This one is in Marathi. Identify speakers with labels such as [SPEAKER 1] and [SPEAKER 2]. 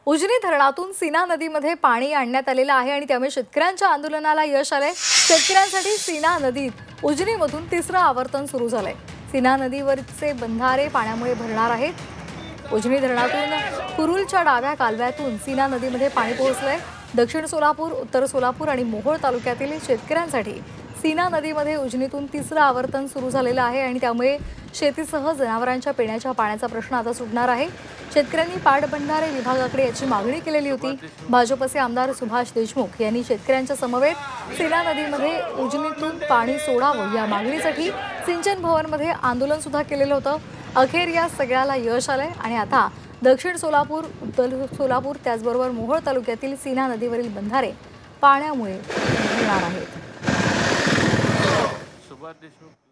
[SPEAKER 1] उजनी धरणातून सीना नदीमध्ये पाणी आणण्यात आलेलं आहे आणि त्यामुळे शेतकऱ्यांच्या आंदोलनाला यश आलंय। शेतकऱ्यांसाठी सीना नदीत उजनीमधून तिसरं आवर्तन सुरू झालंय। सीना नदीवरचे बंधारे पाण्यामुळे भरणार आहेत। उजनी धरणातून कुरुलच्या डाव्या कालव्यातून सीना नदीमध्ये पाणी पोहोचलंय। दक्षिण सोलापूर, उत्तर सोलापूर आणि मोहोळ तालुक्यातील शेतकऱ्यांसाठी सीना नदीमध्ये उजनीतून तिसरं आवर्तन सुरू झालेलं आहे आणि त्यामुळे शेतीसह जनावरांच्या पिण्याच्या पाण्याचा प्रश्न आता सुटणार आहे। शेतकऱ्यांनी पाटबंधारे विभागाकडे याची मागणी केलेली होती। भाजपचे आमदार सुभाष देशमुख यांनी शेतकऱ्यांच्या समवेत सीना नदीमध्ये उजनीतून पाणी सोडावं या मागणीसाठी सिंचन भवनमध्ये आंदोलन सुद्धा केलेलं होतं। अखेर या सगळ्याला यश आलंय आणि आता दक्षिण सोलापूर, उत्तर सोलापूर त्याचबरोबर मोहोळ तालुक्यातील सीना नदीवरील बंधारे पाण्यामुळे भरणार आहेत।
[SPEAKER 2] सुभाष देशमुख